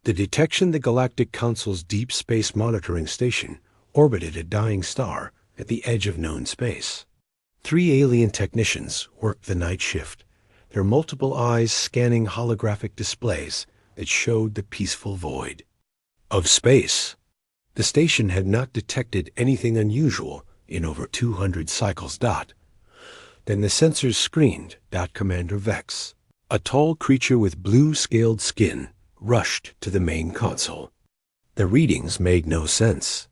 The detection the Galactic Council's Deep Space Monitoring Station orbited a dying star at the edge of known space. 3 alien technicians worked the night shift, their multiple eyes scanning holographic displays that showed the peaceful void of space. The station had not detected anything unusual in over 200 cycles. Then the sensors screened. Commander Vex, a tall creature with blue-scaled skin, rushed to the main console. The readings made no sense.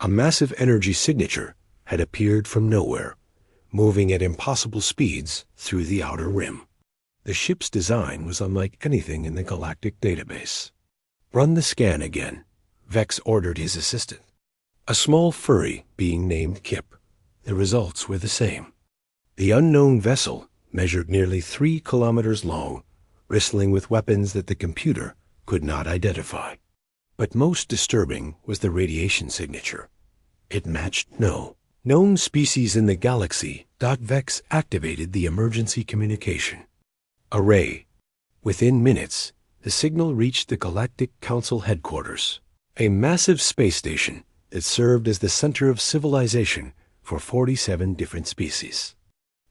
A massive energy signature had appeared from nowhere, moving at impossible speeds through the outer rim. The ship's design was unlike anything in the galactic database. "Run the scan again," Vex ordered his assistant, a small furry being named Kip. The results were the same. The unknown vessel measured nearly 3 kilometers long, bristling with weapons that the computer could not identify. But most disturbing was the radiation signature. It matched no known species in the galaxy. Vex activated the emergency communication array. Within minutes, the signal reached the Galactic Council headquarters, a massive space station that served as the center of civilization for 47 different species.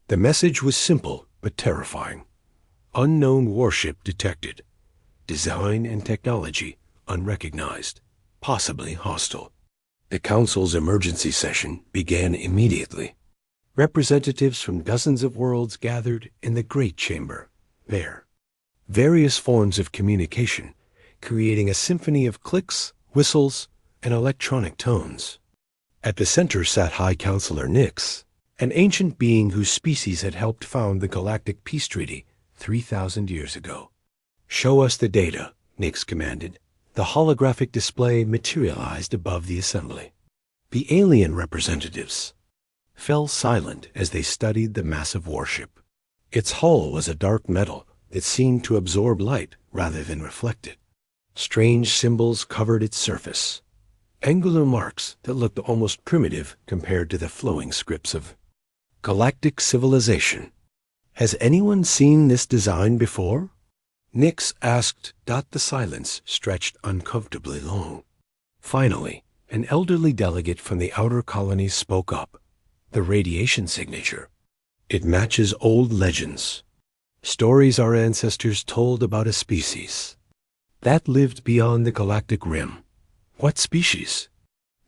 The message was simple but terrifying. Unknown warship detected. Design and technology unrecognized, possibly hostile. The Council's emergency session began immediately. Representatives from dozens of worlds gathered in the Great Chamber. There, various forms of communication, creating a symphony of clicks, whistles, and electronic tones. At the center sat High Counselor Nyx, an ancient being whose species had helped found the Galactic Peace Treaty 3,000 years ago. "Show us the data," Nyx commanded. The holographic display materialized above the assembly. The alien representatives fell silent as they studied the massive warship. Its hull was a dark metal that seemed to absorb light rather than reflect it. Strange symbols covered its surface, angular marks that looked almost primitive compared to the flowing scripts of galactic civilization. "Has anyone seen this design before?" Nyx asked. The silence stretched uncomfortably long. Finally, an elderly delegate from the outer colonies spoke up. "The radiation signature. It matches old legends. Stories our ancestors told about a species that lived beyond the galactic rim." "What species?"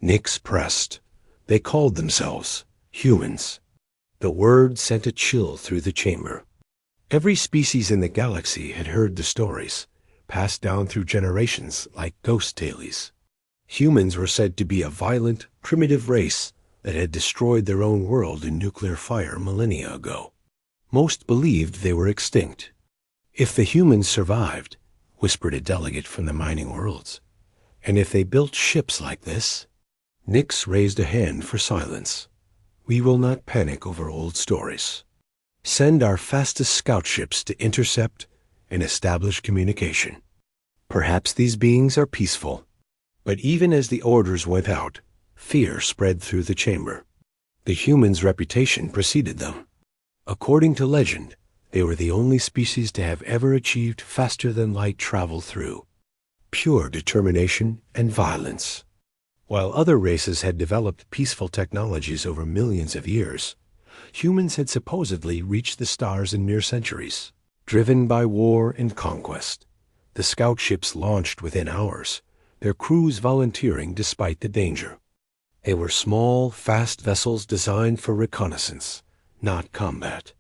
Nyx pressed. "They called themselves humans." The word sent a chill through the chamber. Every species in the galaxy had heard the stories, passed down through generations like ghost tales. Humans were said to be a violent, primitive race that had destroyed their own world in nuclear fire millennia ago. Most believed they were extinct. "If the humans survived," whispered a delegate from the mining worlds, "and if they built ships like this—" Nyx raised a hand for silence. "We will not panic over old stories. Send our fastest scout ships to intercept and establish communication. Perhaps these beings are peaceful." But even as the orders went out, fear spread through the chamber. The humans' reputation preceded them. According to legend, they were the only species to have ever achieved faster than light travel through pure determination and violence. While other races had developed peaceful technologies over millions of years, humans had supposedly reached the stars in mere centuries. Driven by war and conquest, the scout ships launched within hours, their crews volunteering despite the danger. They were small, fast vessels designed for reconnaissance, not combat.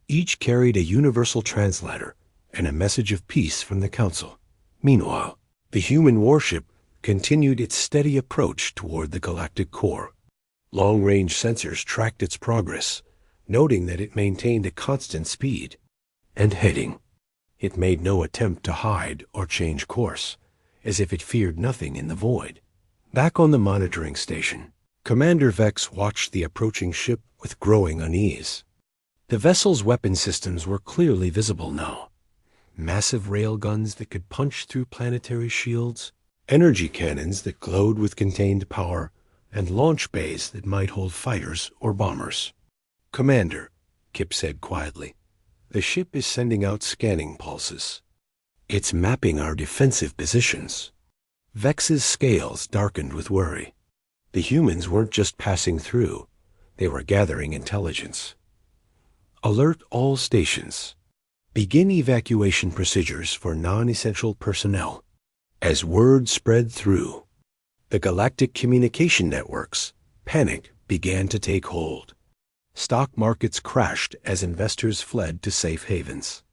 Each carried a universal translator and a message of peace from the Council. Meanwhile, the human warship continued its steady approach toward the galactic core. Long-range sensors tracked its progress, noting that it maintained a constant speed and heading. It made no attempt to hide or change course, as if it feared nothing in the void. Back on the monitoring station, Commander Vex watched the approaching ship with growing unease. The vessel's weapon systems were clearly visible now. Massive railguns that could punch through planetary shields, energy cannons that glowed with contained power, and launch bays that might hold fighters or bombers. "Commander," Kip said quietly, "the ship is sending out scanning pulses." It's mapping our defensive positions. Vex's scales darkened with worry. The humans weren't just passing through, they were gathering intelligence. Alert all stations. Begin evacuation procedures for non-essential personnel. As word spread through the galactic communication networks, panic began to take hold. Stock markets crashed as investors fled to safe havens.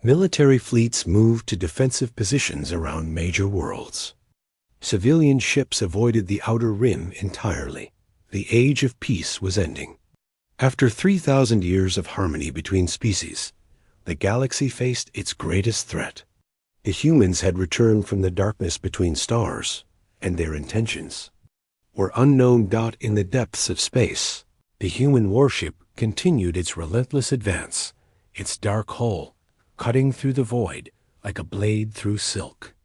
Military fleets moved to defensive positions around major worlds. Civilian ships avoided the outer rim entirely. The age of peace was ending. After 3,000 years of harmony between species, the galaxy faced its greatest threat. The humans had returned from the darkness between stars, and their intentions were unknown. In the depths of space, the human warship continued its relentless advance, its dark hull cutting through the void like a blade through silk.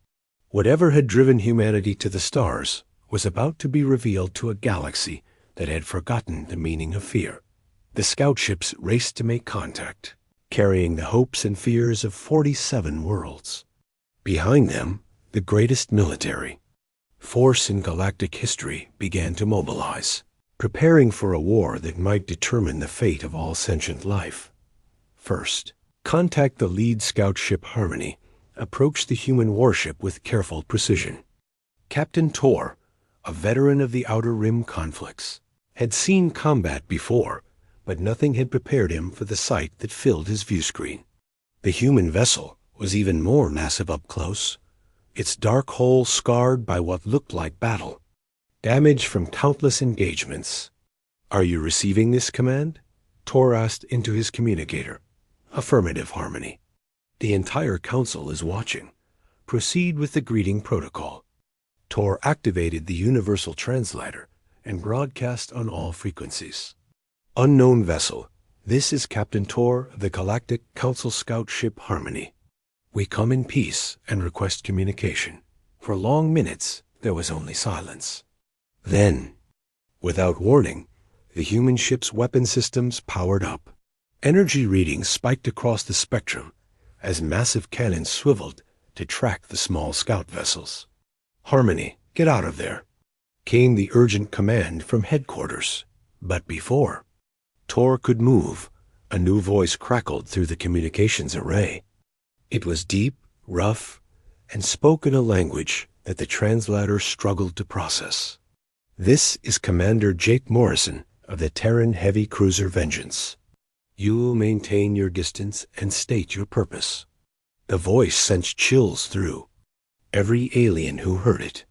Whatever had driven humanity to the stars was about to be revealed to a galaxy that had forgotten the meaning of fear. The scout ships raced to make contact, carrying the hopes and fears of 47 worlds. Behind them, the greatest military force in galactic history began to mobilize, preparing for a war that might determine the fate of all sentient life. First, contact the lead scout ship Harmony approached the human warship with careful precision. Captain Tor, a veteran of the Outer Rim conflicts, had seen combat before, but nothing had prepared him for the sight that filled his viewscreen. The human vessel was even more massive up close, its dark hull scarred by what looked like battle, damage from countless engagements. "Are you receiving this command?" Tor asked into his communicator. "Affirmative, Harmony. The entire council is watching. Proceed with the greeting protocol." Tor activated the universal translator and broadcast on all frequencies. "Unknown vessel, this is Captain Tor of the Galactic Council Scout Ship Harmony. We come in peace and request communication." For long minutes, there was only silence. Then, without warning, the human ship's weapon systems powered up. Energy readings spiked across the spectrum as massive cannons swiveled to track the small scout vessels. "Harmony, get out of there," came the urgent command from headquarters. But before Tor could move, a new voice crackled through the communications array. It was deep, rough, and spoke in a language that the translator struggled to process. "This is Commander Jake Morrison of the Terran Heavy Cruiser Vengeance. You will maintain your distance and state your purpose." The voice sent chills through every alien who heard it.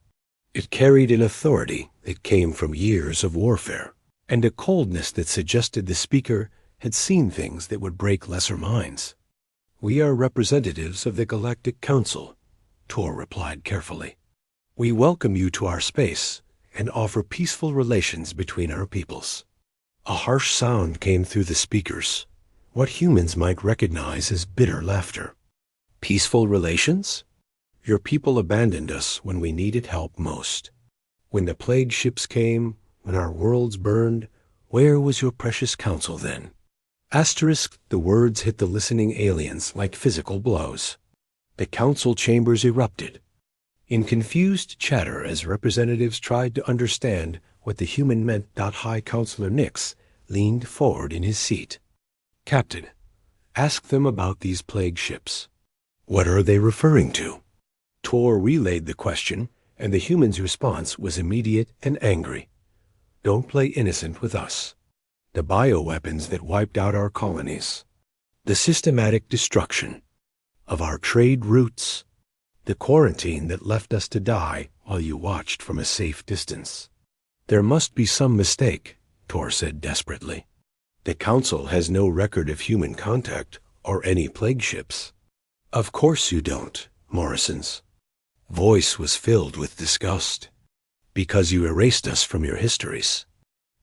It carried an authority that came from years of warfare, and a coldness that suggested the speaker had seen things that would break lesser minds. "We are representatives of the Galactic Council," Tor replied carefully. "We welcome you to our space and offer peaceful relations between our peoples." A harsh sound came through the speakers, what humans might recognize as bitter laughter. "Peaceful relations? Your people abandoned us when we needed help most. When the plague ships came, when our worlds burned, where was your precious council then?" The words hit the listening aliens like physical blows. The council chambers erupted in confused chatter as representatives tried to understand what the human meant. High Counselor Nix leaned forward in his seat. "Captain, ask them about these plague ships. What are they referring to?" Tor relayed the question, and the human's response was immediate and angry. "Don't play innocent with us. The bioweapons that wiped out our colonies, the systematic destruction of our trade routes, the quarantine that left us to die while you watched from a safe distance. There must be some mistake," Tor said desperately. "The Council has no record of human contact or any plague ships." "Of course you don't," Morrison's voice was filled with disgust. "Because you erased us from your histories,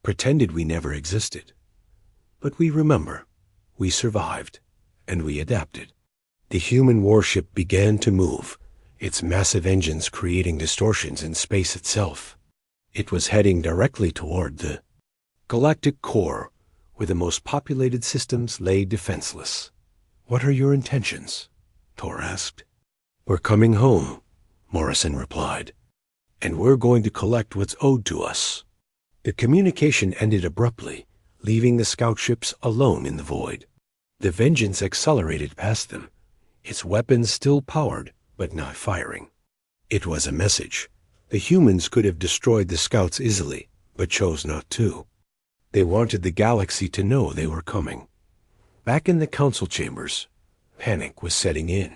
pretended we never existed. But we remember, we survived, and we adapted." The human warship began to move, its massive engines creating distortions in space itself. It was heading directly toward the galactic core, where the most populated systems lay defenseless. "What are your intentions?" Tor asked. "We're coming home," Morrison replied, "and we're going to collect what's owed to us." The communication ended abruptly, leaving the scout ships alone in the void. The Vengeance accelerated past them, its weapons still powered, but not firing. It was a message. The humans could have destroyed the scouts easily, but chose not to. They wanted the galaxy to know they were coming. Back in the council chambers, panic was setting in.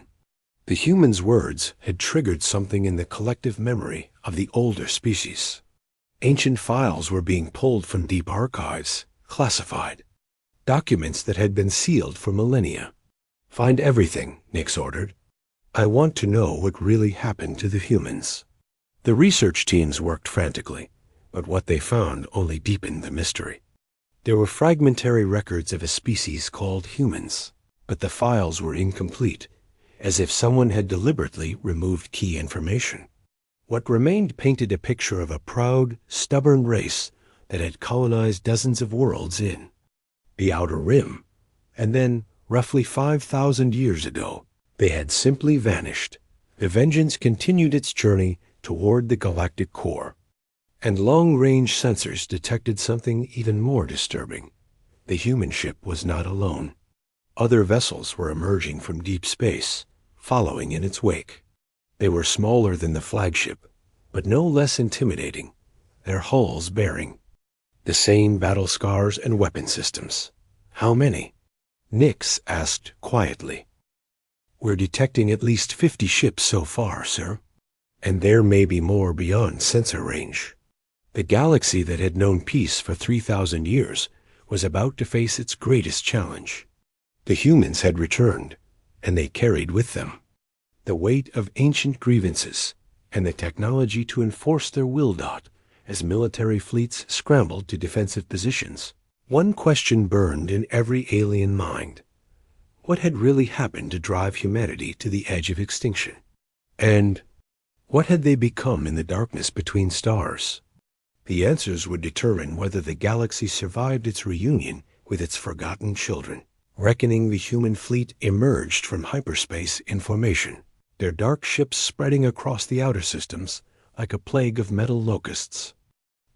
The humans' words had triggered something in the collective memory of the older species. Ancient files were being pulled from deep archives, classified. Documents that had been sealed for millennia. "Find everything," Nix ordered. "I want to know what really happened to the humans." The research teams worked frantically, but what they found only deepened the mystery. There were fragmentary records of a species called humans, but the files were incomplete, as if someone had deliberately removed key information. What remained painted a picture of a proud, stubborn race that had colonized dozens of worlds in the Outer Rim, and then, roughly 5,000 years ago, they had simply vanished. The Vengeance continued its journey toward the galactic core, and long-range sensors detected something even more disturbing. The human ship was not alone. Other vessels were emerging from deep space, following in its wake. They were smaller than the flagship, but no less intimidating, their hulls bearing the same battle scars and weapon systems. "How many?" Nix asked quietly. "We're detecting at least 50 ships so far, sir. And there may be more beyond sensor range." The galaxy that had known peace for 3,000 years was about to face its greatest challenge. The humans had returned, and they carried with them the weight of ancient grievances and the technology to enforce their will as military fleets scrambled to defensive positions. One question burned in every alien mind. What had really happened to drive humanity to the edge of extinction? And what had they become in the darkness between stars? The answers would determine whether the galaxy survived its reunion with its forgotten children. Reckoning, the human fleet emerged from hyperspace in formation, their dark ships spreading across the outer systems like a plague of metal locusts.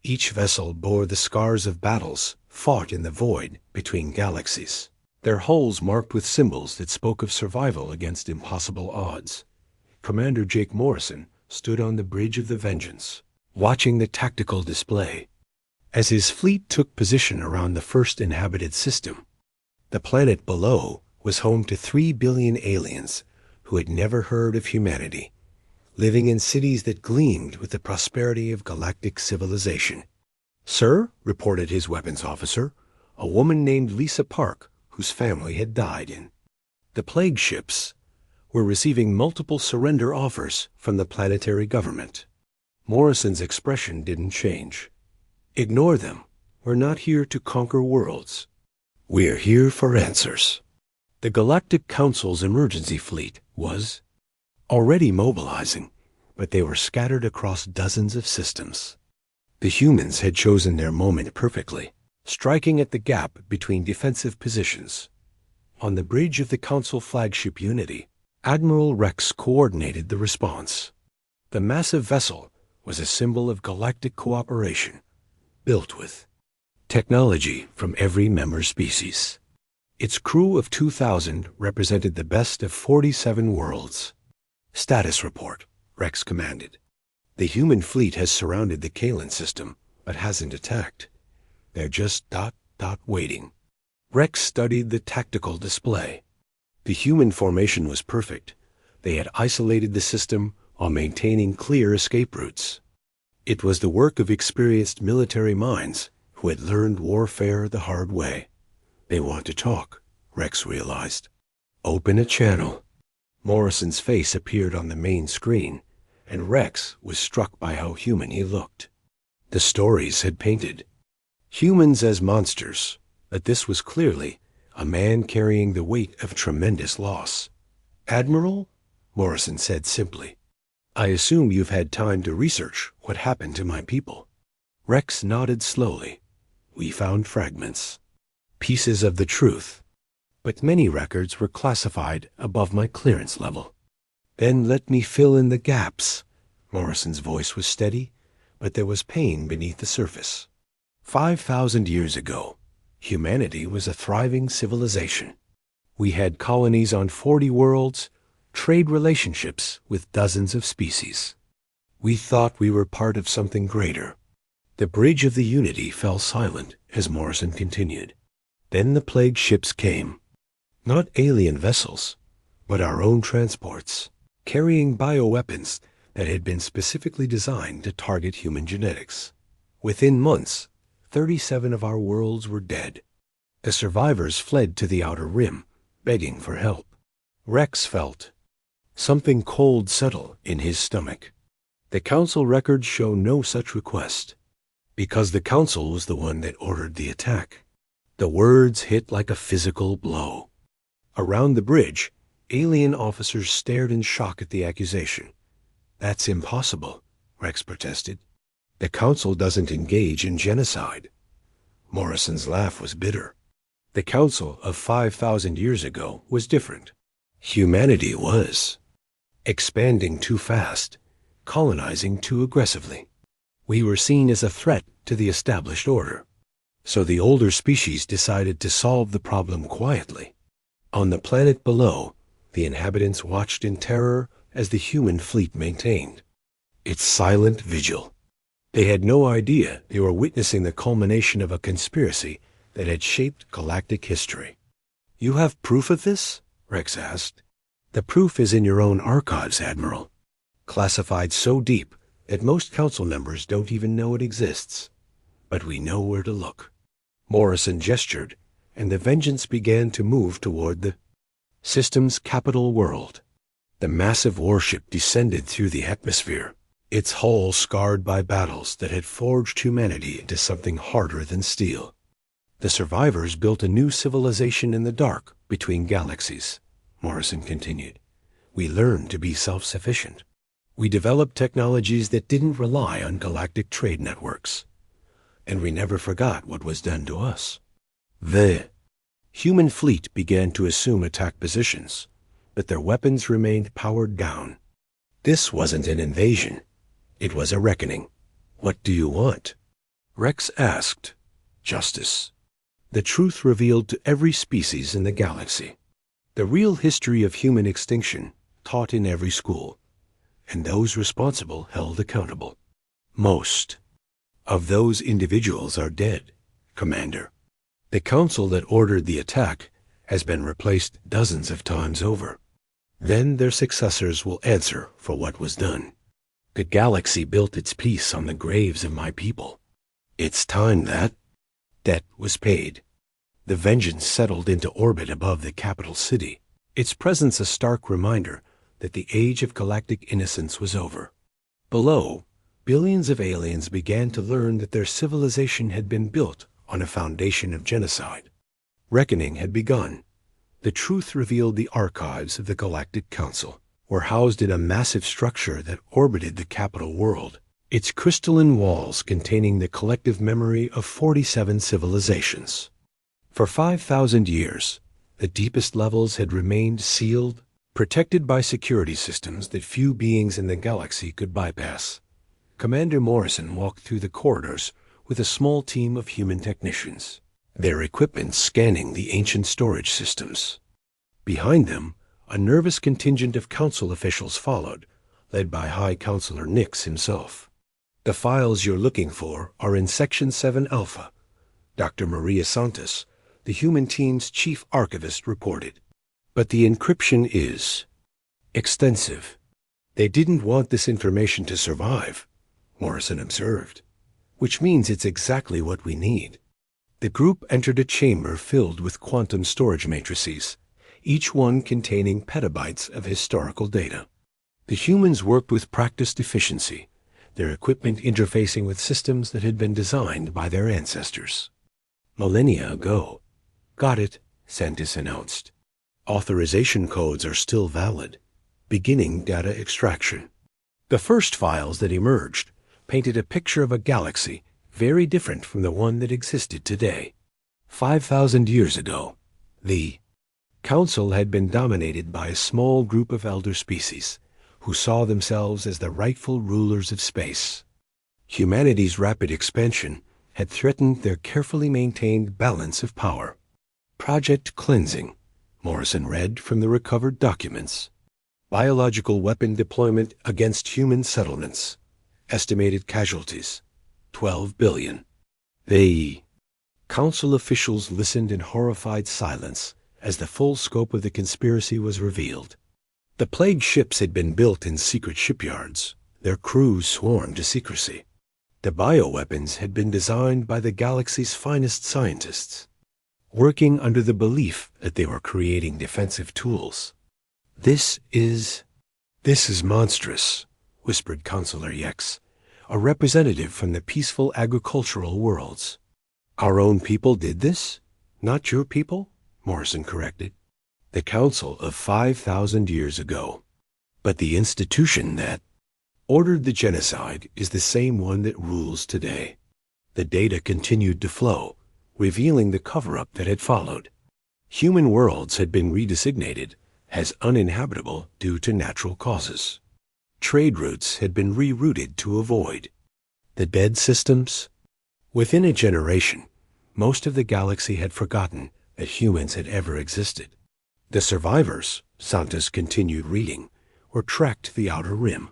Each vessel bore the scars of battles fought in the void between galaxies, their hulls marked with symbols that spoke of survival against impossible odds. Commander Jake Morrison stood on the bridge of the Vengeance, watching the tactical display. As his fleet took position around the first inhabited system, the planet below was home to 3 billion aliens who had never heard of humanity, living in cities that gleamed with the prosperity of galactic civilization. "Sir," reported his weapons officer, "a woman named Lisa Park, whose family had died in the plague ships, were receiving multiple surrender offers from the planetary government." Morrison's expression didn't change. "Ignore them. We're not here to conquer worlds. We're here for answers." The Galactic Council's emergency fleet was already mobilizing, but they were scattered across dozens of systems. The humans had chosen their moment perfectly, striking at the gap between defensive positions. On the bridge of the Council flagship Unity, Admiral Rex coordinated the response. The massive vessel was a symbol of galactic cooperation, built with technology from every member species. Its crew of 2,000 represented the best of 47 worlds. "Status report," Rex commanded. "The human fleet has surrounded the Kalan system, but hasn't attacked. They're just waiting." Rex studied the tactical display. The human formation was perfect. They had isolated the system while maintaining clear escape routes. It was the work of experienced military minds who had learned warfare the hard way. "They want to talk," Rex realized. "Open a channel." Morrison's face appeared on the main screen, and Rex was struck by how human he looked. The stories had painted humans as monsters, but this was clearly a man carrying the weight of tremendous loss. "Admiral," Morrison said simply, "I assume you've had time to research what happened to my people." Rex nodded slowly. "We found fragments, pieces of the truth, but many records were classified above my clearance level. Then let me fill in the gaps. Morrison's voice was steady, but there was pain beneath the surface. 5,000 years ago, humanity was a thriving civilization. We had colonies on 40 worlds, trade relationships with dozens of species. We thought we were part of something greater. The bridge of the Unity fell silent as Morrison continued. Then the plague ships came. Not alien vessels, but our own transports, carrying bioweapons that had been specifically designed to target human genetics. Within months, 37 of our worlds were dead. The survivors fled to the outer rim, begging for help. Rex felt something cold settle in his stomach. The Council records show no such request, because the Council was the one that ordered the attack. The words hit like a physical blow. Around the bridge, alien officers stared in shock at the accusation. That's impossible, Rex protested. The Council doesn't engage in genocide. Morrison's laugh was bitter. The Council of 5,000 years ago was different. Humanity was expanding too fast, colonizing too aggressively. We were seen as a threat to the established order. So the older species decided to solve the problem quietly. On the planet below, the inhabitants watched in terror as the human fleet maintained its silent vigil. They had no idea they were witnessing the culmination of a conspiracy that had shaped galactic history. You have proof of this? Rex asked. The proof is in your own archives, Admiral. Classified so deep that most Council members don't even know it exists. But we know where to look. Morrison gestured, and the Vengeance began to move toward the system's capital world. The massive warship descended through the atmosphere, its hull scarred by battles that had forged humanity into something harder than steel. The survivors built a new civilization in the dark between galaxies, Morrison continued. We learned to be self-sufficient. We developed technologies that didn't rely on galactic trade networks. And we never forgot what was done to us. The human fleet began to assume attack positions, but their weapons remained powered down. This wasn't an invasion. It was a reckoning. What do you want? Rex asked. Justice. The truth revealed to every species in the galaxy. The real history of human extinction, taught in every school, and those responsible held accountable. Most of those individuals are dead, Commander. The Council that ordered the attack has been replaced dozens of times over. Then their successors will answer for what was done. The galaxy built its peace on the graves of my people. It's time that debt was paid. The Vengeance settled into orbit above the capital city, its presence a stark reminder that the age of galactic innocence was over. Below, billions of aliens began to learn that their civilization had been built on a foundation of genocide. Reckoning had begun. The truth revealed the archives of the Galactic Council were housed in a massive structure that orbited the capital world, its crystalline walls containing the collective memory of 47 civilizations. For 5,000 years, the deepest levels had remained sealed, protected by security systems that few beings in the galaxy could bypass. Commander Morrison walked through the corridors with a small team of human technicians, their equipment scanning the ancient storage systems. Behind them, a nervous contingent of Council officials followed, led by High Counselor Nix himself. The files you're looking for are in Section 7 Alpha, Dr. Maria Santos, the human team's chief archivist, reported. But the encryption is extensive. They didn't want this information to survive, Morrison observed, which means it's exactly what we need. The group entered a chamber filled with quantum storage matrices, each one containing petabytes of historical data. The humans worked with practiced efficiency, their equipment interfacing with systems that had been designed by their ancestors. Millennia ago. Got it, Santis announced. Authorization codes are still valid. Beginning data extraction. The first files that emerged painted a picture of a galaxy very different from the one that existed today. 5,000 years ago, the Council had been dominated by a small group of elder species who saw themselves as the rightful rulers of space. Humanity's rapid expansion had threatened their carefully maintained balance of power. Project Cleansing, Morrison read from the recovered documents. Biological weapon deployment against human settlements. Estimated casualties, 12 billion. Council officials listened in horrified silence as the full scope of the conspiracy was revealed. The plague ships had been built in secret shipyards, their crews sworn to secrecy. The bioweapons had been designed by the galaxy's finest scientists, working under the belief that they were creating defensive tools. This is monstrous, whispered Counselor Yex, a representative from the peaceful agricultural worlds. Our own people did this? Not your people? Morrison corrected. The council of 5,000 years ago. But the institution that ordered the genocide is the same one that rules today. The data continued to flow, revealing the cover-up that had followed. Human worlds had been redesignated as uninhabitable due to natural causes. Trade routes had been rerouted to avoid the dead systems. Within a generation, most of the galaxy had forgotten that humans had ever existed. The survivors, Santos continued reading, were tracked to the outer rim.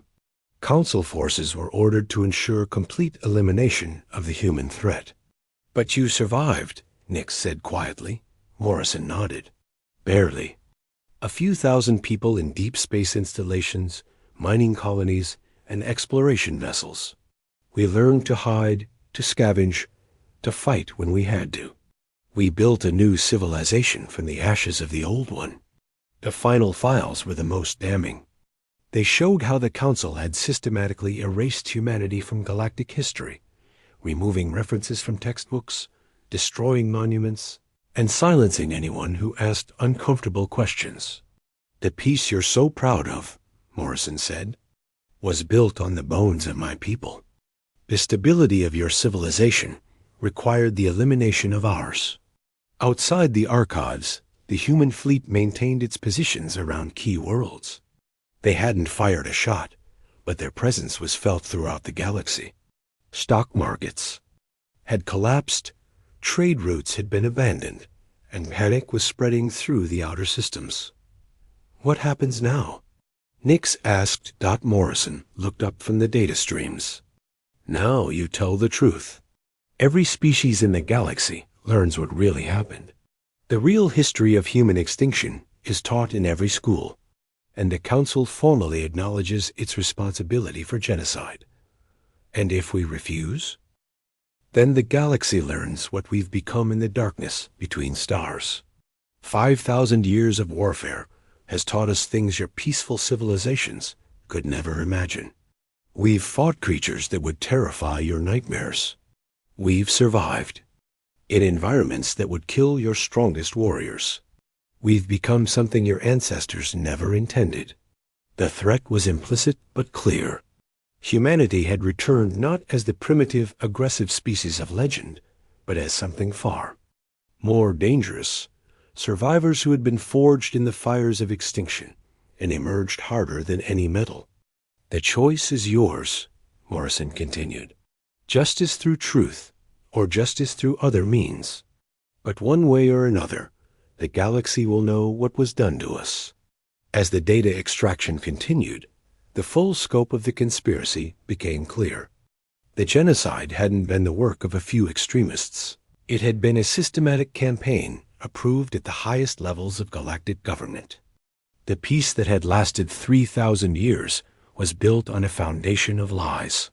Council forces were ordered to ensure complete elimination of the human threat. But you survived, Nix said quietly. Morrison nodded. Barely. A few thousand people in deep space installations, mining colonies, and exploration vessels. We learned to hide, to scavenge, to fight when we had to. We built a new civilization from the ashes of the old one. The final files were the most damning. They showed how the Council had systematically erased humanity from galactic history, removing references from textbooks, destroying monuments, and silencing anyone who asked uncomfortable questions. The peace you're so proud of, Morrison said, was built on the bones of my people. The stability of your civilization required the elimination of ours. Outside the archives, the human fleet maintained its positions around key worlds. They hadn't fired a shot, but their presence was felt throughout the galaxy. Stock markets had collapsed, trade routes had been abandoned, and panic was spreading through the outer systems. What happens now? Nix asked. Morrison looked up from the data streams. Now you tell the truth. Every species in the galaxy learns what really happened. The real history of human extinction is taught in every school, and the Council formally acknowledges its responsibility for genocide. And if we refuse, then the galaxy learns what we've become in the darkness between stars. 5,000 years of warfare has taught us things your peaceful civilizations could never imagine. We've fought creatures that would terrify your nightmares. We've survived in environments that would kill your strongest warriors. We've become something your ancestors never intended. The threat was implicit but clear. Humanity had returned not as the primitive, aggressive species of legend, but as something far more dangerous, survivors who had been forged in the fires of extinction and emerged harder than any metal. The choice is yours, Morrison continued. Justice through truth, or justice through other means. But one way or another, the galaxy will know what was done to us. As the data extraction continued, the full scope of the conspiracy became clear. The genocide hadn't been the work of a few extremists. It had been a systematic campaign approved at the highest levels of galactic government. The peace that had lasted 3,000 years was built on a foundation of lies.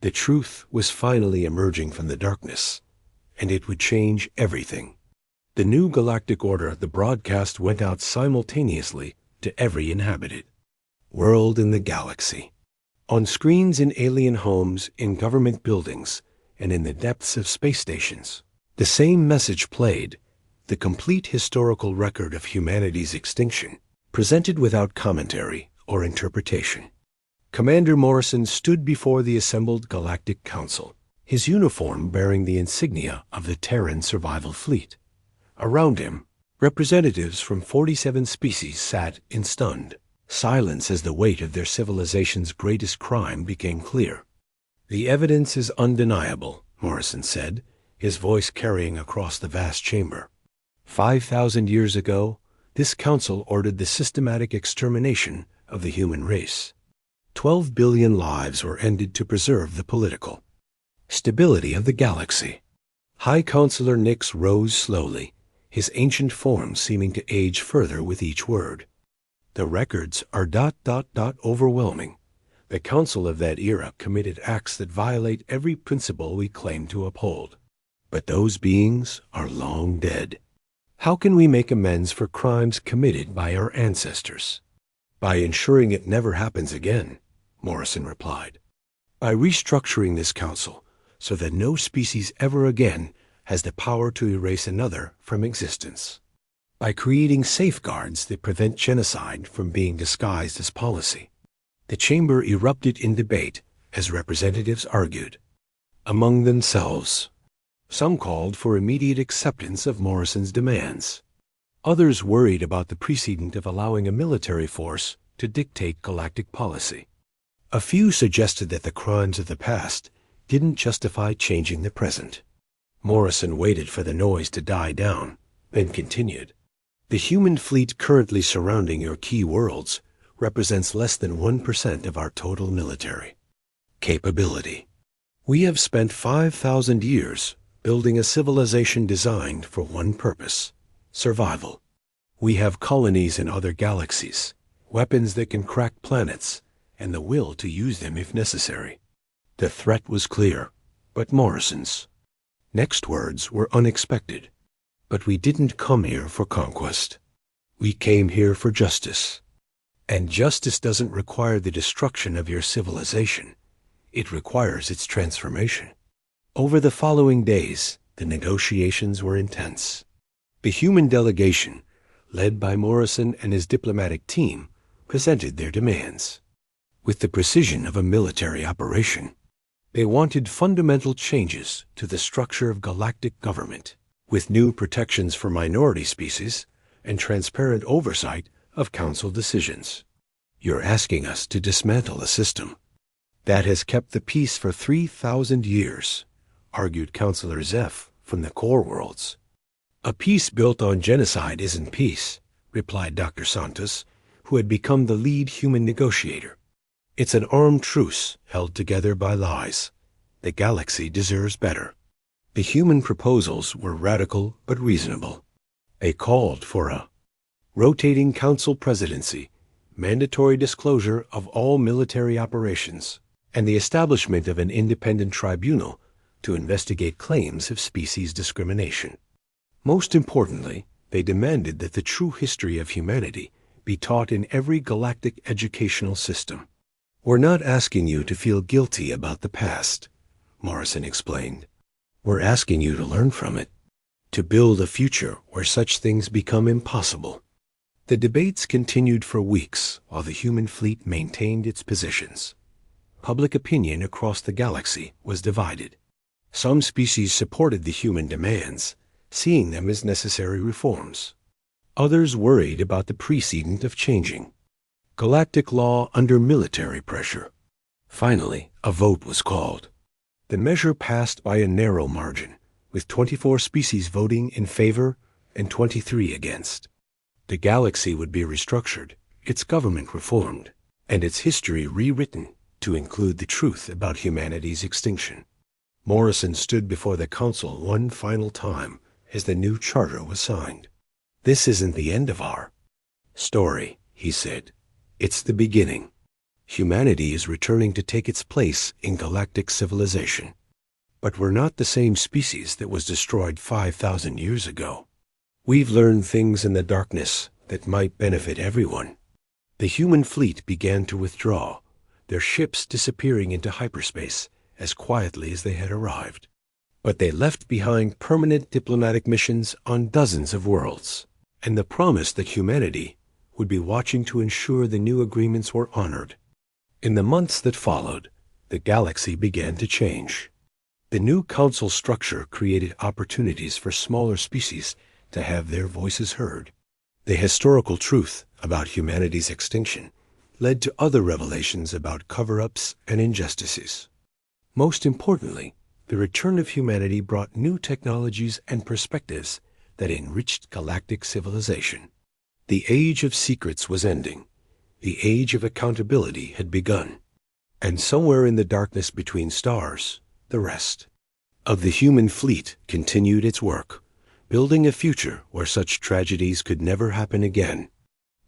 The truth was finally emerging from the darkness, and it would change everything. The new galactic order, the broadcast went out simultaneously to every inhabited world in the galaxy. On screens in alien homes, in government buildings, and in the depths of space stations, the same message played, the complete historical record of humanity's extinction, presented without commentary or interpretation. Commander Morrison stood before the assembled Galactic Council, his uniform bearing the insignia of the Terran Survival Fleet. Around him, representatives from 47 species sat in stunned Silence as the weight of their civilization's greatest crime became clear. "The evidence is undeniable," Morrison said, his voice carrying across the vast chamber. 5,000 years ago, this council ordered the systematic extermination of the human race. 12 billion lives were ended to preserve the political stability of the galaxy. High Counselor Nix rose slowly, his ancient form seeming to age further with each word. "The records are overwhelming. The council of that era committed acts that violate every principle we claim to uphold. But those beings are long dead. How can we make amends for crimes committed by our ancestors?" "By ensuring it never happens again," Morrison replied. "By restructuring this council so that no species ever again has the power to erase another from existence. By creating safeguards that prevent genocide from being disguised as policy." The chamber erupted in debate as representatives argued among themselves. Some called for immediate acceptance of Morrison's demands. Others worried about the precedent of allowing a military force to dictate galactic policy. A few suggested that the crimes of the past didn't justify changing the present. Morrison waited for the noise to die down, then continued. "The human fleet currently surrounding your key worlds represents less than 1% of our total military capability. We have spent 5,000 years building a civilization designed for one purpose: survival. We have colonies in other galaxies, weapons that can crack planets, and the will to use them if necessary." The threat was clear, but Morrison's next words were unexpected. "But we didn't come here for conquest. We came here for justice. And justice doesn't require the destruction of your civilization. It requires its transformation." Over the following days, the negotiations were intense. The human delegation, led by Morrison and his diplomatic team, presented their demands. With the precision of a military operation, they wanted fundamental changes to the structure of galactic government, with new protections for minority species and transparent oversight of council decisions. "You're asking us to dismantle a system that has kept the peace for 3,000 years, argued Counselor Zeph from the core worlds. "A peace built on genocide isn't peace," replied Dr. Santos, who had become the lead human negotiator. "It's an armed truce held together by lies. The galaxy deserves better." The human proposals were radical but reasonable. They called for a rotating council presidency, mandatory disclosure of all military operations, and the establishment of an independent tribunal to investigate claims of species discrimination. Most importantly, they demanded that the true history of humanity be taught in every galactic educational system. "We're not asking you to feel guilty about the past," Morrison explained. "We're asking you to learn from it, to build a future where such things become impossible." The debates continued for weeks while the human fleet maintained its positions. Public opinion across the galaxy was divided. Some species supported the human demands, seeing them as necessary reforms. Others worried about the precedent of changing galactic law under military pressure. Finally, a vote was called. The measure passed by a narrow margin, with 24 species voting in favor and 23 against. The galaxy would be restructured, its government reformed, and its history rewritten to include the truth about humanity's extinction. Morrison stood before the council one final time as the new charter was signed. "This isn't the end of our story," he said. "It's the beginning. Humanity is returning to take its place in galactic civilization. But we're not the same species that was destroyed 5,000 years ago. We've learned things in the darkness that might benefit everyone." The human fleet began to withdraw, their ships disappearing into hyperspace as quietly as they had arrived. But they left behind permanent diplomatic missions on dozens of worlds, and the promise that humanity would be watching to ensure the new agreements were honored. In the months that followed, the galaxy began to change. The new council structure created opportunities for smaller species to have their voices heard. The historical truth about humanity's extinction led to other revelations about cover-ups and injustices. Most importantly, the return of humanity brought new technologies and perspectives that enriched galactic civilization. The age of secrets was ending. The age of accountability had begun. And somewhere in the darkness between stars, the rest of the human fleet continued its work, building a future where such tragedies could never happen again.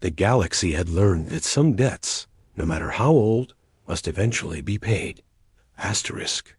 The galaxy had learned that some debts, no matter how old, must eventually be paid. Asterisk.